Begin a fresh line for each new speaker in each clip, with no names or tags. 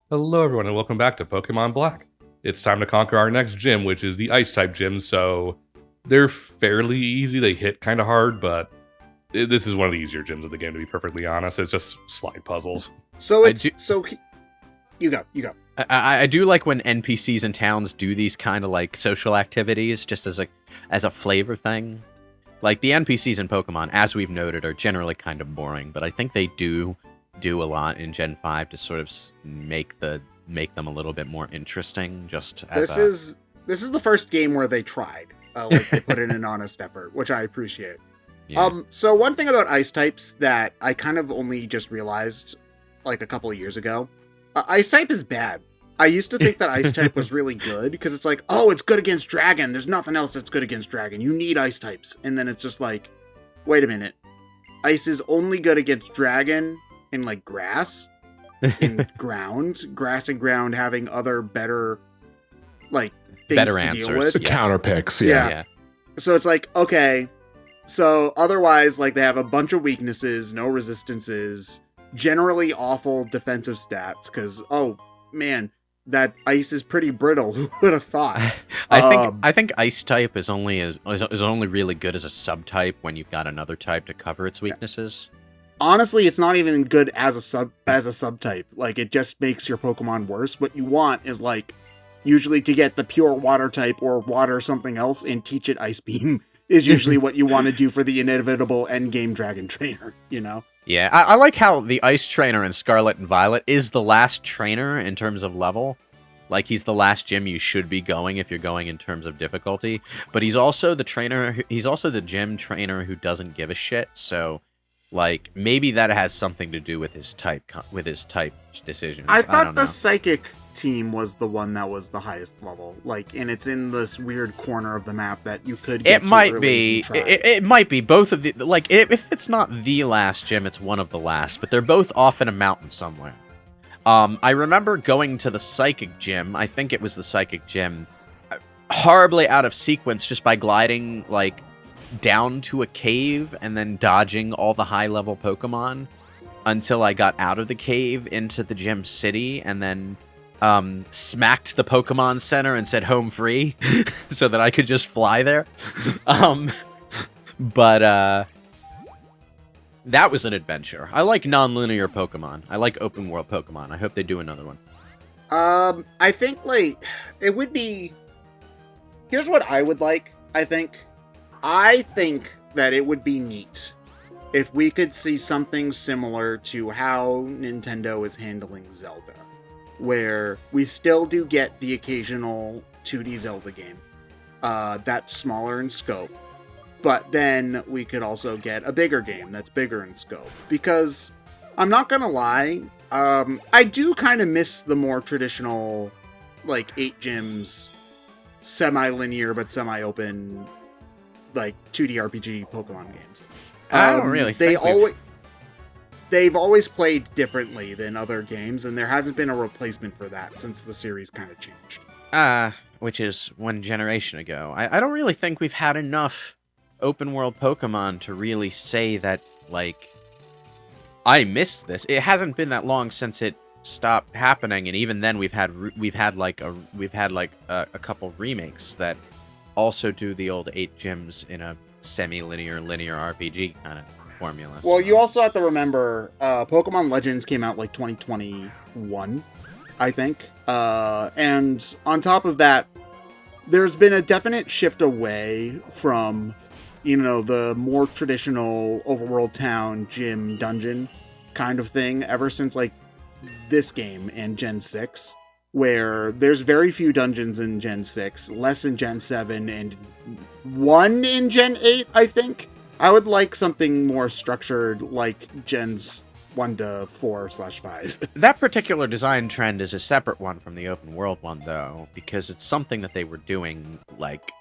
Hello, everyone, and welcome back to Pokemon Black. It's time to conquer our next gym, which is the Ice-type gym, so they're fairly easy. They hit kind of hard, but this is one of the easier gyms of the game, to be perfectly honest. It's just slide puzzles.
So
I
it's
do,
you go.
I do like when NPCs in towns do these kind of like social activities just as a flavor thing. Like the NPCs in Pokemon, as we've noted, are generally kind of boring, but I think they do a lot in Gen 5 to sort of make them a little bit more interesting. Just as
This is the first game where they tried, like they put in an honest effort, which I appreciate.
yeah.
So one thing about ice types that I kind of only just realized like a couple of years ago, ice type is bad. I used to think that ice type was really good because it's like, oh, it's good against dragon. There's nothing else that's good against dragon. You need ice types. And then it's just like, wait a minute. Ice is only good against dragon and like grass and grass and ground having other better like things
Better
to
answers.
deal with.
The
Yes.
counter picks, yeah.
Yeah.
So it's like, okay, so otherwise, like, they have a bunch of weaknesses, no resistances, generally awful defensive stats, because, oh, man, that ice is pretty brittle. Who would have thought?
I think ice type is only really good as a subtype when you've got another type to cover its weaknesses.
Honestly, it's not even good as a subtype. Like, it just makes your Pokemon worse. What you want is, like, usually to get the pure water type or water something else and teach it Ice Beam is usually what you want to do for the inevitable endgame Dragon Trainer, you know?
Yeah, I like how the Ice Trainer in Scarlet and Violet is the last trainer in terms of level. Like, he's the last gym you should be going if you're going in terms of difficulty. But he's also the trainer. He's also the gym trainer who doesn't give a shit. So, like, maybe that has something to do with his type decisions.
I
don't
thought
know.
the Psychic team was the one that was the highest level. Like, and it's in this weird corner of the map that you could get
It
to
might
early
be.
if you tried.
It might be both of the. Like, if it's not the last gym, it's one of the last. But they're both off in a mountain somewhere. I remember going to the Psychic Gym. I think it was the Psychic Gym, horribly out of sequence, just by gliding like down to a cave and then dodging all the high-level Pokemon until I got out of the cave into the gym city, and then smacked the Pokemon Center and said home free so that I could just fly there. But that was an adventure. I like non-linear Pokemon. I like open world Pokemon. I hope they do another one.
I think, like, it would be... Here's what I would like, I think. I think that it would be neat if we could see something similar to how Nintendo is handling Zelda, where we still do get the occasional 2D Zelda game that's smaller in scope, but then we could also get a bigger game that's bigger in scope. Because, I'm not gonna lie, I do kind of miss the more traditional, like, 8 gyms, semi-linear but semi-open, like, 2D RPG Pokemon games.
I don't really think
They've always played differently than other games, and there hasn't been a replacement for that since the series kind of changed.
Which is one generation ago. I don't really think we've had enough open world Pokemon to really say that, like, I miss this. It hasn't been that long since it stopped happening, and even then we've had a couple remakes that also do the old 8 gyms in a semi-linear linear RPG kind of formula.
Well, you also have to remember, Pokemon Legends came out like 2021, I think. And on top of that, there's been a definite shift away from, you know, the more traditional overworld town, gym, dungeon kind of thing ever since, like, this game and Gen 6, where there's very few dungeons in Gen 6, less in Gen 7, and 1 in Gen 8, I think. I would like something more structured, like Gens 1 to 4/5.
That particular design trend is a separate one from the open world one, though, because it's something that they were doing, like,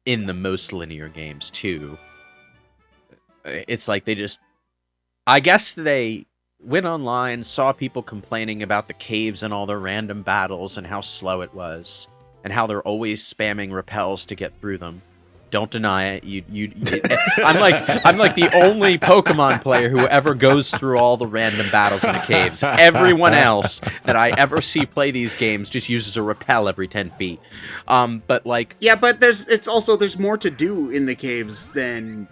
in the most linear games, too. It's like they just... I guess they went online, saw people complaining about the caves and all their random battles and how slow it was, and how they're always spamming repels to get through them. Don't deny it. I'm like the only Pokemon player who ever goes through all the random battles in the caves. Everyone else that I ever see play these games just uses a repel every 10 feet. But like,
yeah, but there's more to do in the caves than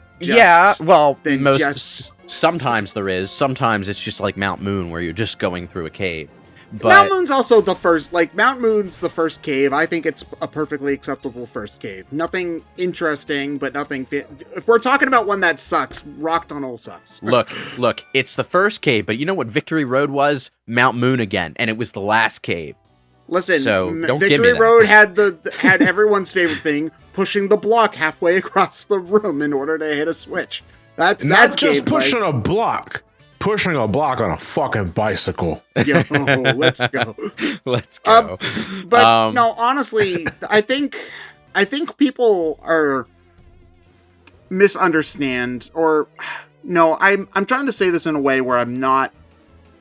sometimes there is. Sometimes it's just like Mount Moon where you're just going through a cave. But
Mount Moon's also the first, like, Mount Moon's the first cave. I think it's a perfectly acceptable first cave. Nothing interesting, but nothing if we're talking about one that sucks, Rock Tunnel sucks.
Look, it's the first cave, but you know what Victory Road was? Mount Moon again, and it was the last cave.
Listen,
so don't
Victory
give me that.
Road had everyone's favorite thing, pushing the block halfway across the room in order to hit a switch. That's
just
gameplay.
pushing a block. Pushing a block on a fucking bicycle.
Yo, let's go.
Let's go.
But no, honestly, I think people are misunderstand, or no, I'm trying to say this in a way where I'm not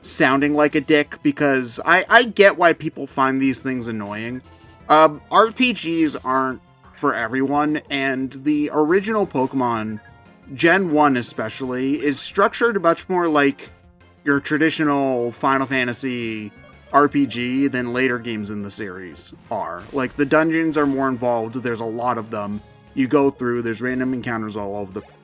sounding like a dick, because I get why people find these things annoying. RPGs aren't for everyone, and the original Pokemon, Gen 1 especially, is structured much more like your traditional Final Fantasy RPG than later games in the series are. Like, the dungeons are more involved, there's a lot of them. You go through, there's random encounters all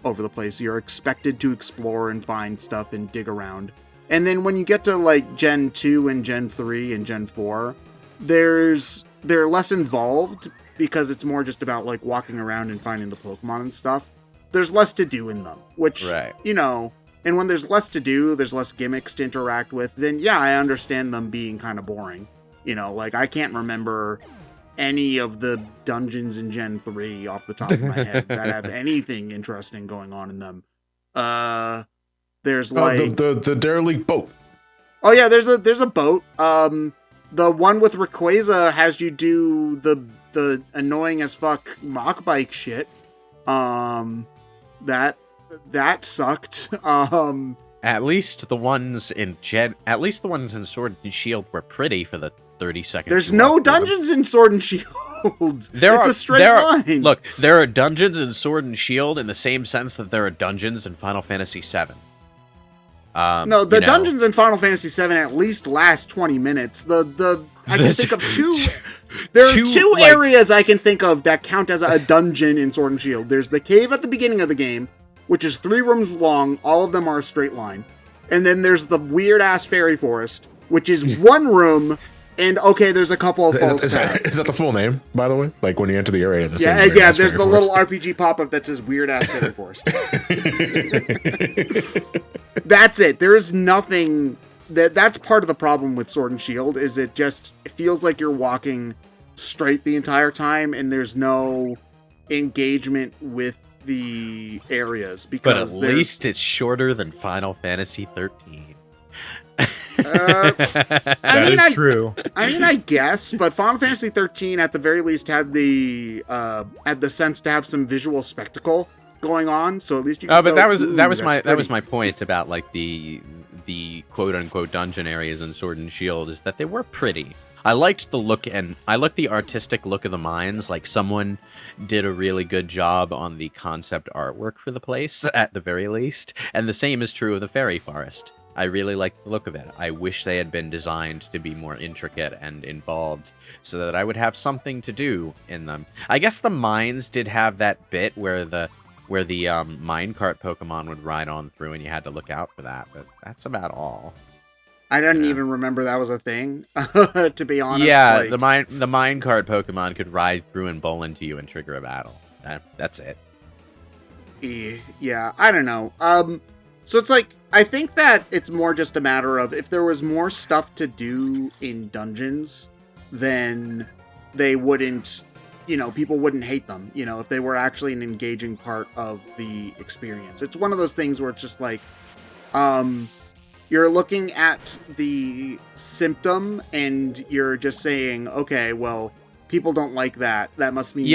over the place. You're expected to explore and find stuff and dig around. And then when you get to, like, Gen 2 and Gen 3 and Gen 4, they're less involved, because it's more just about, like, walking around and finding the Pokemon and stuff. There's less to do in them, which, you know, and when there's less to do, there's less gimmicks to interact with, then yeah, I understand them being kind of boring. You know, like, I can't remember any of the dungeons in Gen 3 off the top of my head that have anything interesting going on in them. There's like...
the derelict boat.
Oh yeah, there's a boat. The one with Rayquaza has you do the annoying as fuck mock bike shit. That sucked.
At least the ones in Sword and Shield were pretty for the 30 seconds.
There's no dungeons in Sword and Shield. It's a straight line.
Look, there are dungeons in Sword and Shield in the same sense that there are dungeons in Final Fantasy VII.
No, the dungeons in Final Fantasy VII at least last 20 minutes. I can think of two. There are two areas I can think of that count as a dungeon in Sword and Shield. There's the cave at the beginning of the game, which is 3 rooms long. All of them are a straight line. And then there's the weird-ass fairy forest, which is 1 room, and okay, the's a couple of false paths.
Is that the full name, by the way? Like, when you enter the area, it's the
same. Yeah, there's the little RPG pop-up that says weird-ass fairy forest. That's it. There's nothing... That's part of the problem with Sword and Shield, is it feels like you're walking straight the entire time, and there's no engagement with the areas. Because
but at least it's shorter than Final Fantasy 13.
That is true.
I mean, I guess, but Final Fantasy 13 at the very least had the sense to have some visual spectacle going on. So at least you.
But that was my point about, like, the quote unquote dungeon areas in Sword and Shield, is that they were pretty. I liked the look, and I liked the artistic look of the mines. Like, someone did a really good job on the concept artwork for the place, at the very least. And the same is true of the fairy forest. I really liked the look of it. I wish they had been designed to be more intricate and involved, so that I would have something to do in them. I guess the mines did have that bit where the minecart Pokemon would ride on through, and you had to look out for that, but that's about all.
I didn't even remember that was a thing, to be honest.
Yeah, like... the minecart Pokemon could ride through and bowl into you and trigger a battle. That's it.
Yeah, I don't know. So it's like, I think that it's more just a matter of, if there was more stuff to do in dungeons, then they wouldn't, people wouldn't hate them, if they were actually an engaging part of the experience. It's one of those things where it's just like, you're looking at the symptom and you're just saying, okay, well, people don't like that. That must mean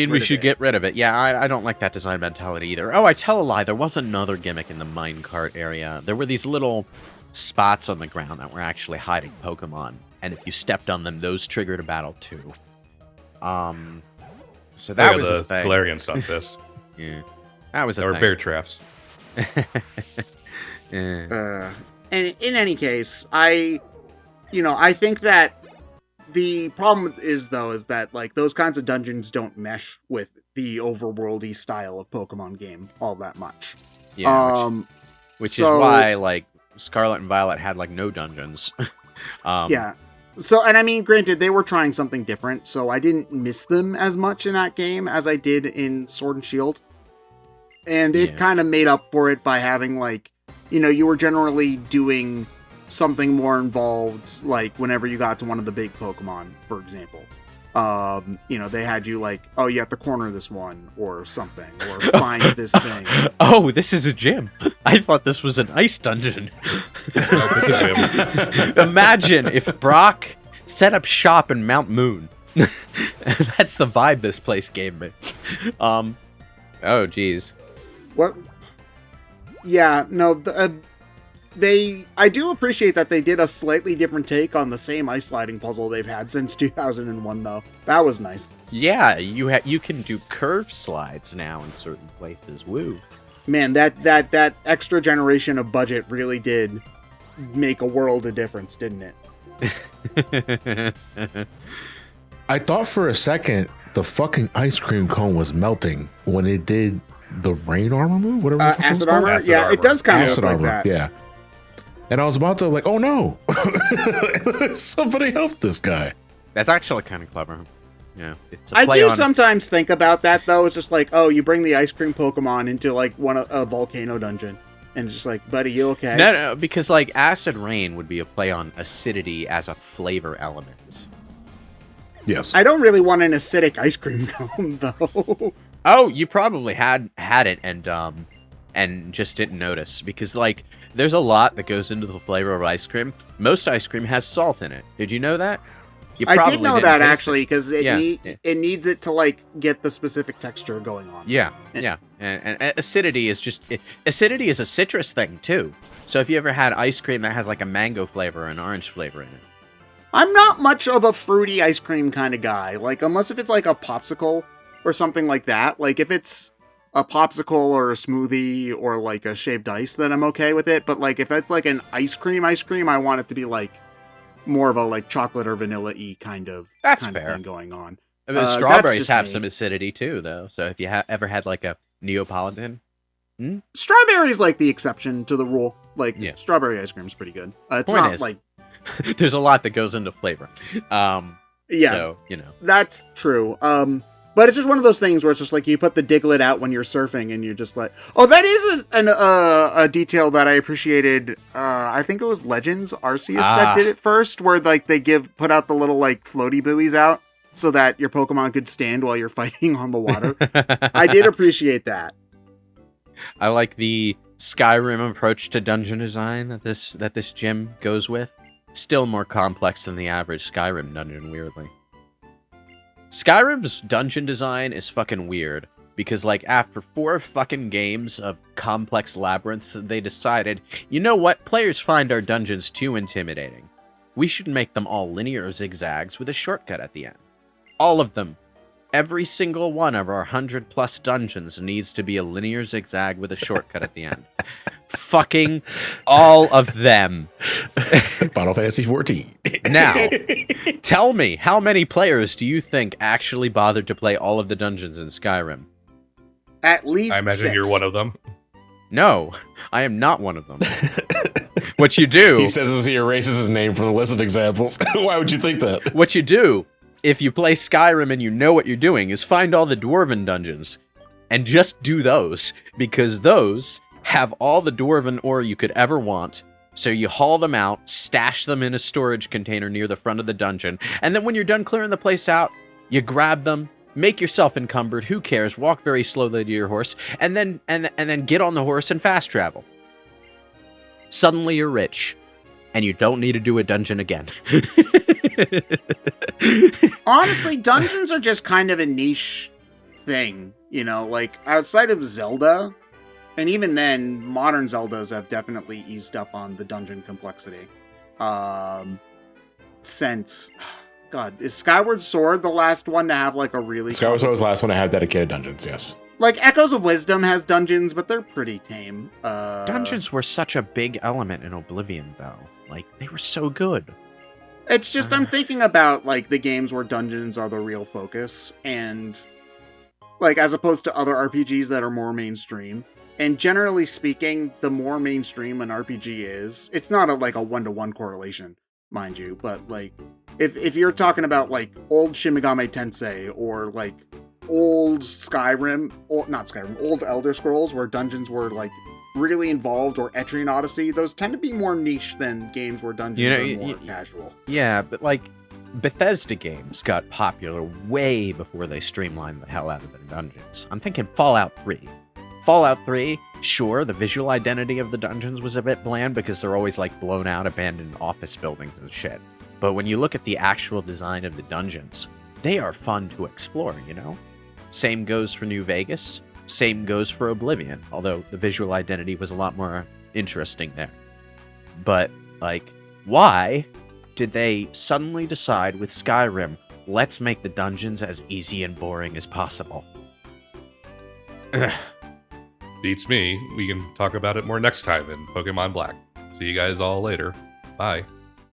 we should get rid of it.
Yeah, I don't like that design mentality either. Oh, I tell a lie. There was another gimmick in the minecart area. There were these little spots on the ground that were actually hiding Pokemon, and if you stepped on them, those triggered a battle too. So that was
the
a thing.
Galarian Stunfisk.
Yeah, that was a
There were
thing.
bear traps.
Yeah.
And in any case, I think that the problem is that like those kinds of dungeons don't mesh with the overworldy style of Pokemon game all that much.
Yeah, which is why like Scarlet and Violet had like no dungeons.
Yeah. So, and I mean, granted, they were trying something different, so I didn't miss them as much in that game as I did in Sword and Shield. And it kind of made up for it by having, like, you were generally doing something more involved, like, whenever you got to one of the big Pokemon, for example. They had you, like, oh, you have to corner this one, or something, or find this thing.
Oh, this is a gym. I thought this was an ice dungeon. Imagine if Brock set up shop in Mount Moon. That's the vibe this place gave me. Oh, geez.
What? Yeah, no, I do appreciate that they did a slightly different take on the same ice sliding puzzle they've had since 2001, though. That was nice.
Yeah, you can do curve slides now in certain places. Woo.
Man, that extra generation of budget really did make a world of difference, didn't it?
I thought for a second the fucking ice cream cone was melting when it did the rain armor move, whatever the fuck it was
Acid
called.
armor?
Acid
Yeah,
armor.
it does kind of
Acid
look
armor,
like that.
yeah. And I was about to like, oh no, somebody help this guy.
That's actually kind of clever. Yeah, it's a
I
play
do
on.
sometimes think about that, though. It's just like, oh, you bring the ice cream Pokemon into, like, a volcano dungeon. And it's just like, buddy, you okay?
No, because like acid rain would be a play on acidity as a flavor element.
Yes.
I don't really want an acidic ice cream cone, though.
Oh, you probably had it and just didn't notice because like there's a lot that goes into the flavor of ice cream. Most ice cream has salt in it. Did you know that? You
I did
probably
know
didn't
that,
taste
actually, because it
Yeah.
needs it to, like, get the specific texture going on.
Yeah, yeah, and acidity is acidity is a citrus thing too. So if you ever had ice cream that has like a mango flavor or an orange flavor in it,
I'm not much of a fruity ice cream kind of guy. Like, unless if it's like a popsicle or something like that. Like, if it's a popsicle or a smoothie or like a shaved ice, then I'm okay with it. But like, if it's like an ice cream, I want it to be like more of a like chocolate or vanilla-y kind of
fair.
thing going on.
I mean,
That's
strawberries
just
have
me.
some acidity too, though. So if you ever had like a Neapolitan,
Strawberry's like the exception to the rule. Like,
Yeah.
strawberry ice cream is pretty good. It's
Point
not
is-
like,
there's a lot that goes into flavor.
yeah,
So
that's true. But it's just one of those things where it's just like you put the Diglett out when you're surfing, and you're just like, oh, that is a detail that I appreciated. I think it was Legends Arceus that did it first, where like they put out the little like floaty buoys out so that your Pokemon could stand while you're fighting on the water. I did appreciate that.
I like the Skyrim approach to dungeon design that this gym goes with. Still more complex than the average Skyrim dungeon, weirdly. Skyrim's dungeon design is fucking weird because like after 4 fucking games of complex labyrinths, they decided, you know what, players find our dungeons too intimidating. We should make them all linear zigzags with a shortcut at the end. All of them. Every single one of our 100+ dungeons needs to be a linear zigzag with a shortcut at the end. Fucking all of them.
Final Fantasy 14.
Now, tell me, how many players do you think actually bothered to play all of the dungeons in Skyrim?
At least
I imagine
6.
you're one of them.
No, I am not one of them. What you do,
He says as he erases his name from the list of examples. Why would you think that?
what you do, if you play Skyrim and you know what you're doing, is find all the Dwarven dungeons and just do those, because those have all the Dwarven ore you could ever want. So you haul them out, stash them in a storage container near the front of the dungeon, and then when you're done clearing the place out, you grab them, make yourself encumbered, who cares, walk very slowly to your horse, and then get on the horse and fast travel. Suddenly you're rich, and you don't need to do a dungeon again.
Honestly, dungeons are just kind of a niche thing, like outside of Zelda, and even then, modern Zeldas have definitely eased up on the dungeon complexity. Since God, is Skyward Sword the last one to have like a really...
Skyward Sword was the last one to have dedicated dungeons, yes.
Like, Echoes of Wisdom has dungeons, but they're pretty tame.
Dungeons were such a big element in Oblivion, though. Like, they were so good.
It's just, I'm thinking about, like, the games where dungeons are the real focus, and, like, as opposed to other RPGs that are more mainstream. And generally speaking, the more mainstream an RPG is, it's not like a one-to-one correlation, mind you, but, like, if you're talking about, like, old Shin Megami Tensei, or, like, old Skyrim, old Elder Scrolls, where dungeons were, like, really involved, or Etrian Odyssey, those tend to be more niche than games where dungeons are more casual.
Yeah, but, like, Bethesda games got popular way before they streamlined the hell out of their dungeons. I'm thinking Fallout 3. Fallout 3, sure, the visual identity of the dungeons was a bit bland because they're always, like, blown out, abandoned office buildings and shit. But when you look at the actual design of the dungeons, they are fun to explore, you know? Same goes for New Vegas. Same goes for Oblivion, although the visual identity was a lot more interesting there. But, like, why did they suddenly decide with Skyrim, let's make the dungeons as easy and boring as possible?
Beats me. We can talk about it more next time in Pokemon Black. See you guys all later. Bye.